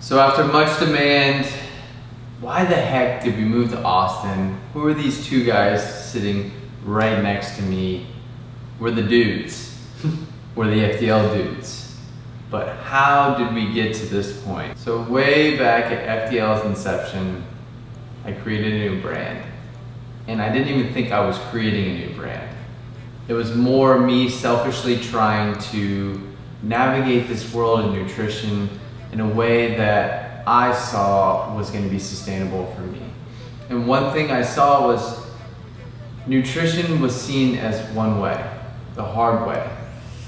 So after much demand, why the heck did we move to Austin? Who are these two guys sitting right next to me? We're the dudes. We're the FDL dudes. But how did we get to this point? So way back at FDL's inception, I created a new brand. And I didn't even think I was creating a new brand. It was more me selfishly trying to navigate this world of nutrition in a way that I saw was going to be sustainable for me. And one thing I saw was nutrition was seen as one way, the hard way.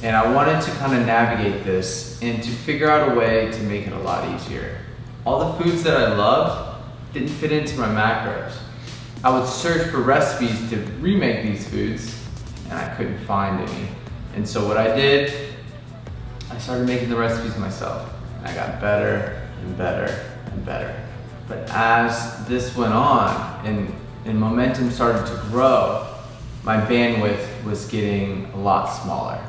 And I wanted to kind of navigate this and to figure out a way to make it a lot easier. All the foods that I loved didn't fit into my macros. I would search for recipes to remake these foods and I couldn't find any. And so what I did, I started making the recipes myself. I got better and better and better. But as this went on and momentum started to grow, my bandwidth was getting a lot smaller.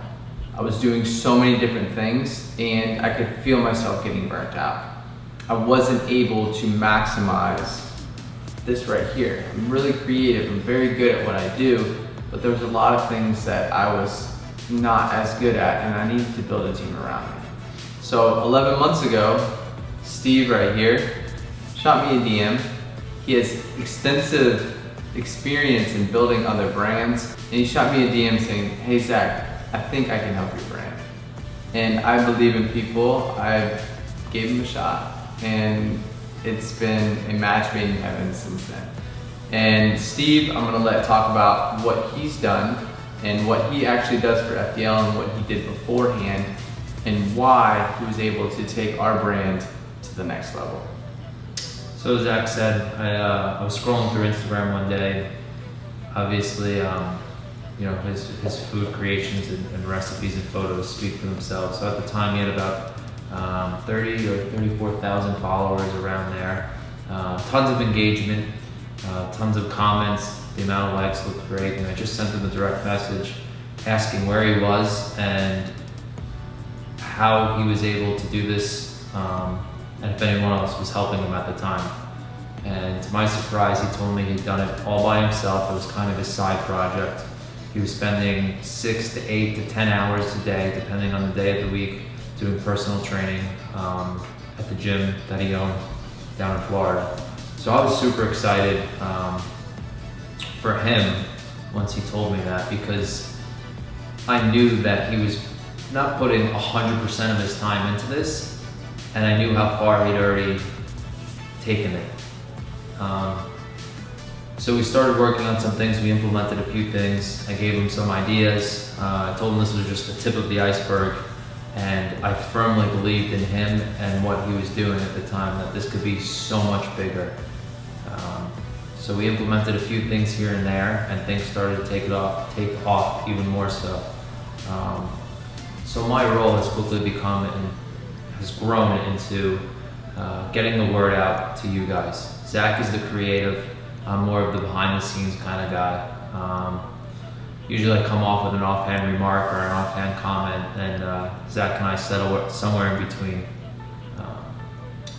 I was doing so many different things and I could feel myself getting burnt out. I wasn't able to maximize this right here. I'm really creative, I'm very good at what I do, but there was a lot of things that I was not as good at and I needed to build a team around me. So 11 months ago, Steve right here shot me a DM. He has extensive experience in building other brands, and he shot me a DM saying, "Hey Zach, I think I can help your brand." And I believe in people. I gave him a shot, and it's been a match made in heaven since then. And Steve, I'm gonna let talk about what he's done and what he actually does for FDL and what he did beforehand and why he was able to take our brand to the next level. So Zach said, I was scrolling through Instagram one day. Obviously, his food creations and recipes and photos speak for themselves. So at the time, he had about 30 or 34,000 followers around there. Tons of engagement, tons of comments. The amount of likes looked great, and I just sent him a direct message asking where he was and how he was able to do this, and if anyone else was helping him at the time. And to my surprise, he told me he'd done it all by himself. It was kind of his side project. He was spending 6 to 8 to 10 hours a day, depending on the day of the week, doing personal training at the gym that he owned down in Florida. So I was super excited for him once he told me that, because I knew that he was not putting 100% of his time into this, and I knew how far he'd already taken it. So we started working on some things. We implemented a few things. I gave him some ideas. I told him this was just the tip of the iceberg, and I firmly believed in him and what he was doing at the time, that this could be so much bigger. So we implemented a few things here and there, and things started to take off even more so. So my role has quickly become and has grown into getting the word out to you guys. Zach is the creative. I'm more of the behind the scenes kind of guy. Usually I come off with an offhand remark or an offhand comment, and Zach and I settle somewhere in between.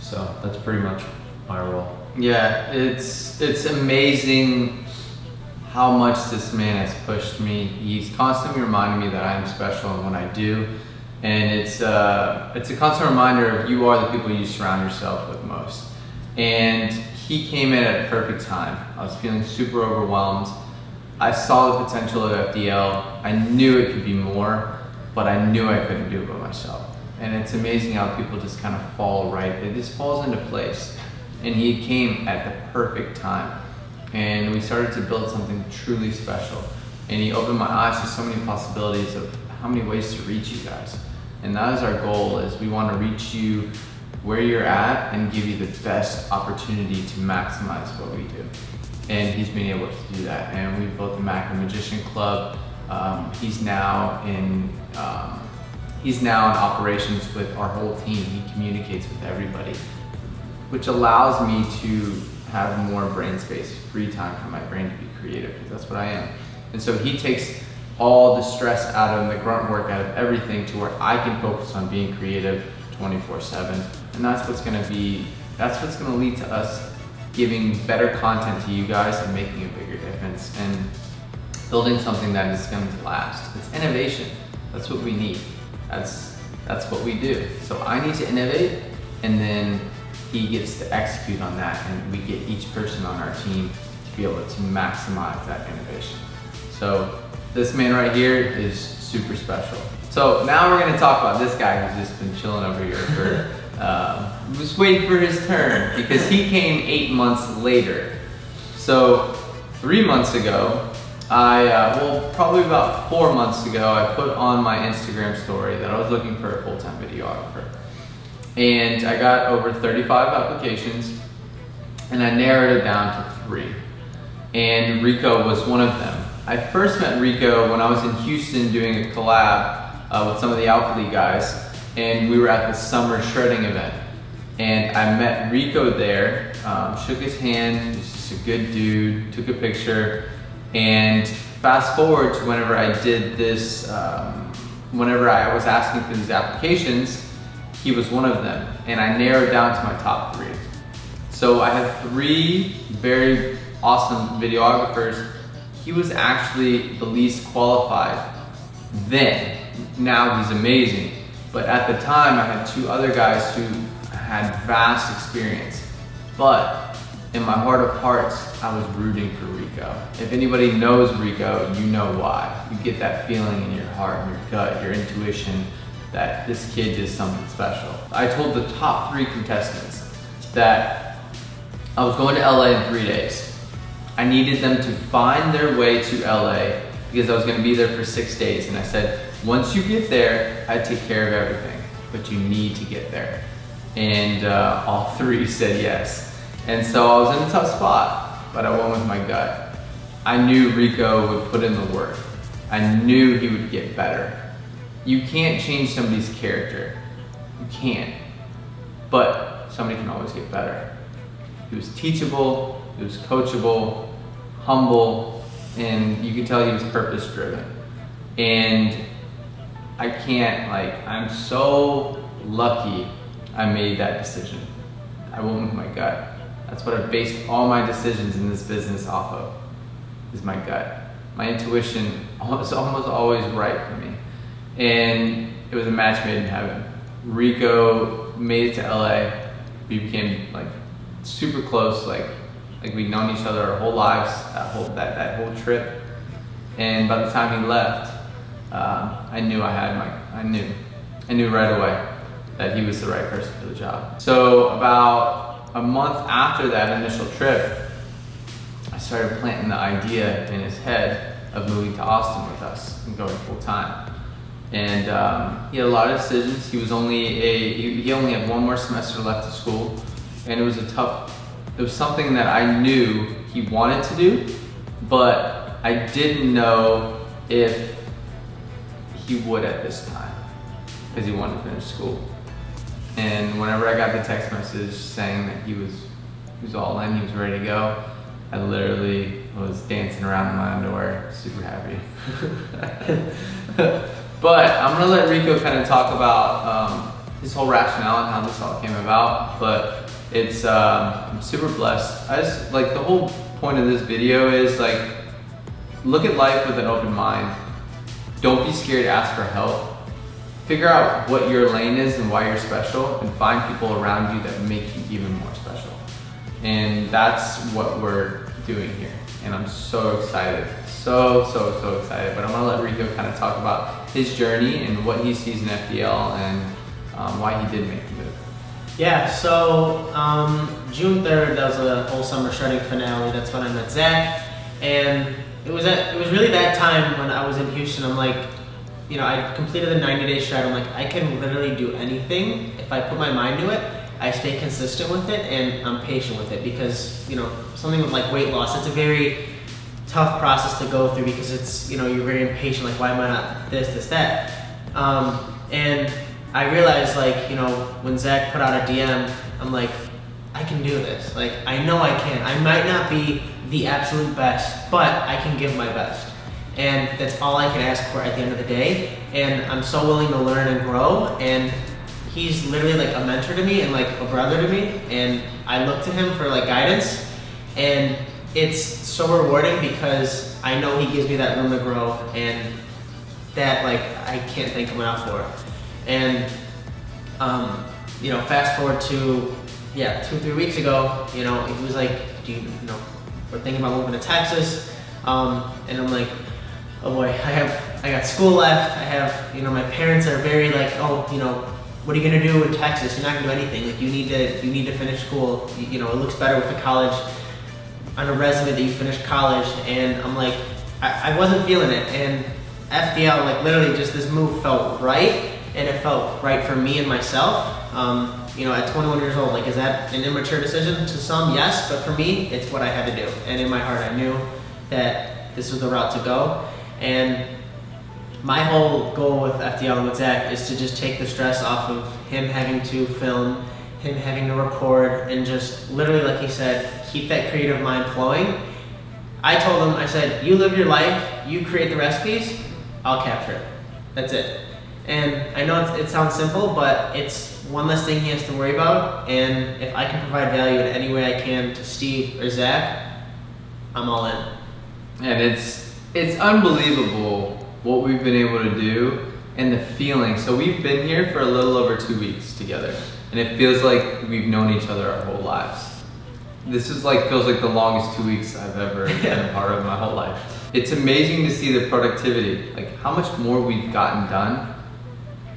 So that's pretty much my role. Yeah, it's amazing how much this man has pushed me. He's constantly reminding me that I am special in what I do. And it's a constant reminder of you are the people you surround yourself with most. And he came in at a perfect time. I was feeling super overwhelmed. I saw the potential of FDL. I knew it could be more, but I knew I couldn't do it by myself. And it's amazing how people just kind of fall right. It just falls into place. And he came at the perfect time. And we started to build something truly special. And he opened my eyes to so many possibilities of how many ways to reach you guys. And that is our goal, is we want to reach you where you're at and give you the best opportunity to maximize what we do. And he's been able to do that. And we built the Macro Magician Club. He's now in operations with our whole team. He communicates with everybody, which allows me to have more brain space, free time for my brain to be creative, because that's what I am. And so he takes all the stress out of the grunt work out of everything to where I can focus on being creative 24/7. And And that's what's gonna lead to us giving better content to you guys and making a bigger difference and building something that is going to last. It's innovation. That's what we need. That's what we do. So I need to innovate, and then he gets to execute on that, and we get each person on our team to be able to maximize that innovation. So this man right here is super special. So now we're going to talk about this guy who's just been chilling over here for was waiting for his turn, because he came 8 months later. So 3 months ago, probably about 4 months ago, I put on my Instagram story that I was looking for a full-time videographer. And I got over 35 applications, and I narrowed it down to 3. And Rico was one of them. I first met Rico when I was in Houston doing a collab with some of the Alpha League guys, and we were at the summer shredding event. And I met Rico there, shook his hand, he's just a good dude, took a picture. And fast forward to whenever I did this, whenever I was asking for these applications, he was one of them. And I narrowed down to my top 3. So I had 3 very awesome videographers. He was actually the least qualified then. Now he's amazing. But at the time, I had 2 other guys who had vast experience. But in my heart of hearts, I was rooting for Rico. If anybody knows Rico, you know why. You get that feeling in your heart, in your gut, your intuition that this kid is something special. I told the top 3 contestants that I was going to LA in 3 days. I needed them to find their way to LA because I was gonna be there for 6 days. And I said, once you get there, I take care of everything, but you need to get there. And all 3 said yes. And so I was in a tough spot, but I went with my gut. I knew Rico would put in the work. I knew he would get better. You can't change somebody's character. You can't. But somebody can always get better. He was teachable, he was coachable, humble, and you could tell he was purpose driven. And I'm so lucky I made that decision. I went with my gut. That's what I based all my decisions in this business off of, is my gut. My intuition is almost always right for me. And it was a match made in heaven. Rico made it to LA. We became super close, like we'd known each other our whole lives, that whole trip. And by the time he left, I knew right away that he was the right person for the job. So about a month after that initial trip, I started planting the idea in his head of moving to Austin with us and going full time. And he had a lot of decisions. He only had 1 more semester left of school, and it was something that I knew he wanted to do, but I didn't know if he would at this time, because he wanted to finish school. And whenever I got the text message saying that he was all in, he was ready to go, I literally was dancing around in my underwear, super happy. But I'm gonna let Rico kind of talk about his whole rationale and how this all came about. But it's I'm super blessed. The whole point of this video is look at life with an open mind. Don't be scared to ask for help. Figure out what your lane is and why you're special, and find people around you that make you even more special. And that's what we're doing here. And I'm so excited, so excited. But I'm gonna let Rico kind of talk about his journey and what he sees in FDL and why he did make the move. Yeah, so June 3rd, that was a whole summer shredding finale. That's when I met Zach. And it was really that time when I was in Houston. I'm like, I completed the 90-day shred. I'm like, I can literally do anything if I put my mind to it. I stay consistent with it, and I'm patient with it, because something with weight loss, it's a very tough process to go through, because it's you're very impatient. Why am I not this, that? And I realized when Zach put out a DM, I'm like, I can do this. I know I can. I might not be the absolute best, but I can give my best. And that's all I can ask for at the end of the day. And I'm so willing to learn and grow. And he's literally like a mentor to me and like a brother to me, and I look to him for like guidance, and it's so rewarding because I know he gives me that room to grow, and that like I can't thank him enough for. And you know, fast forward to 2-3 weeks ago, you know, he was like, you know, we're thinking about moving to Texas, and I'm like, oh boy, I got school left. I have, you know, my parents are very like, oh, you know, what are you gonna do in Texas? You're not gonna do anything. Like you need to finish school. You know, it looks better with the college on a resume that you finished college. And I'm like, I wasn't feeling it. And FDL, like literally just this move felt right, and it felt right for me and myself. You know, at 21 years old, like, is that an immature decision to some? Yes, but for me, it's what I had to do. And in my heart, I knew that this was the route to go. And my whole goal with FDL and with Zach is to just take the stress off of him having to film, him having to record, and just literally, like he said, keep that creative mind flowing. I told him, I said, you live your life, you create the recipes, I'll capture it. That's it. And I know it sounds simple, but it's one less thing he has to worry about. And if I can provide value in any way I can to Steve or Zach, I'm all in. And it's unbelievable what we've been able to do and the feeling. So we've been here for a little over 2 weeks together, and it feels like we've known each other our whole lives. This is like, feels like the longest 2 weeks I've ever been a part of my whole life. It's amazing to see the productivity, like how much more we've gotten done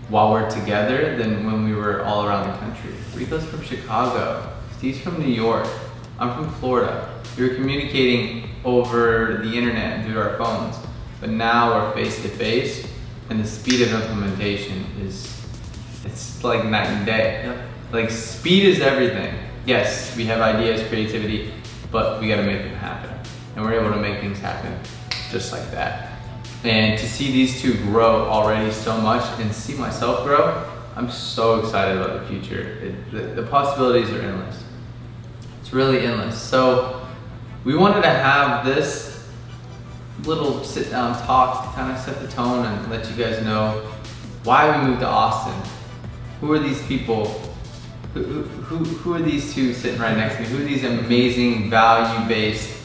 while we're together than when we were all around the country. Rico's from Chicago, Steve's from New York, I'm from Florida. We were communicating over the internet and through our phones, but now we're face to face, and the speed of implementation it's like night and day. Yep. Like speed is everything. Yes, we have ideas, creativity, but we gotta make them happen. And we're able to make things happen just like that. And to see these two grow already so much and see myself grow, I'm so excited about the future. The possibilities are endless. It's really endless. So we wanted to have this little sit down talk to kind of set the tone and let you guys know why we moved to Austin. Who are these people? Who are these two sitting right next to me? Who are these amazing, value-based,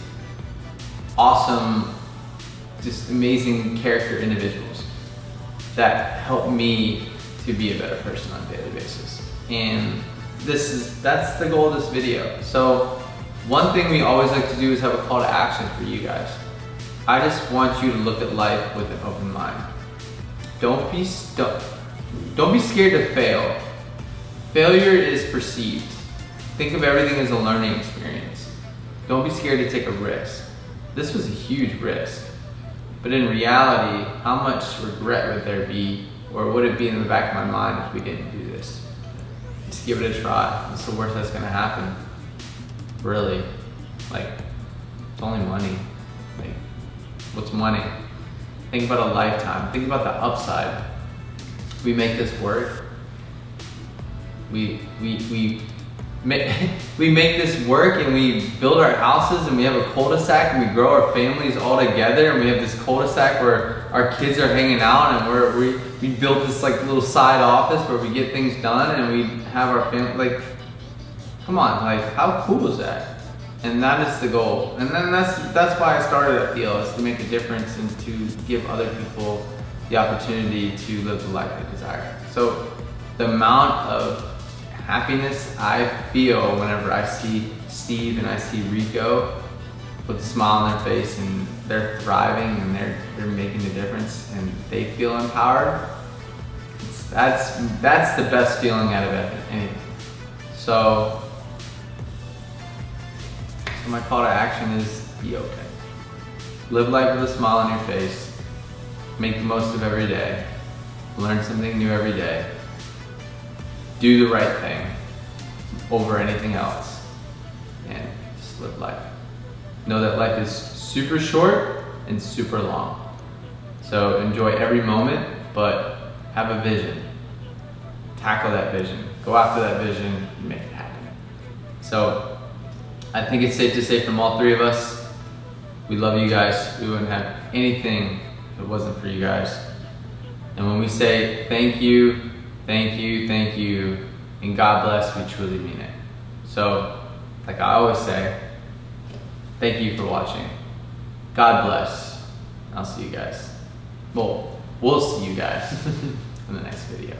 awesome, just amazing character individuals that help me to be a better person on a daily basis? And that's the goal of this video. So one thing we always like to do is have a call to action for you guys. I just want you to look at life with an open mind. Don't be scared to fail. Failure is perceived. Think of everything as a learning experience. Don't be scared to take a risk. This was a huge risk. But in reality, how much regret would there be, or would it be in the back of my mind if we didn't do this? Just give it a try. What's the worst that's gonna happen? Really? Like, it's only money. Like, what's money? Think about a lifetime. Think about the upside. We make this work. We make this work, and we build our houses, and we have a cul-de-sac, and we grow our families all together, and we have this cul-de-sac where our kids are hanging out, and we built this like little side office where we get things done, and we have our family. Like, come on, like how cool is that? And that is the goal. And then that's why I started at FDL, is to make a difference and to give other people the opportunity to live the life they desire. So the amount of happiness I feel whenever I see Steve and I see Rico with a smile on their face, and they're thriving, and they're making a difference, and they feel empowered, that's the best feeling out of anything. So my call to action is be okay. Live life with a smile on your face. Make the most of every day. Learn something new every day. Do the right thing over anything else, and just live life. Know that life is super short and super long. So enjoy every moment, but have a vision. Tackle that vision. Go after that vision and make it happen. So I think it's safe to say from all three of us, we love you guys. We wouldn't have anything if it wasn't for you guys. And when we say thank you, Thank you, and God bless. We truly mean it. So, like I always say, thank you for watching. God bless. I'll see you guys. Well, we'll see you guys in the next video.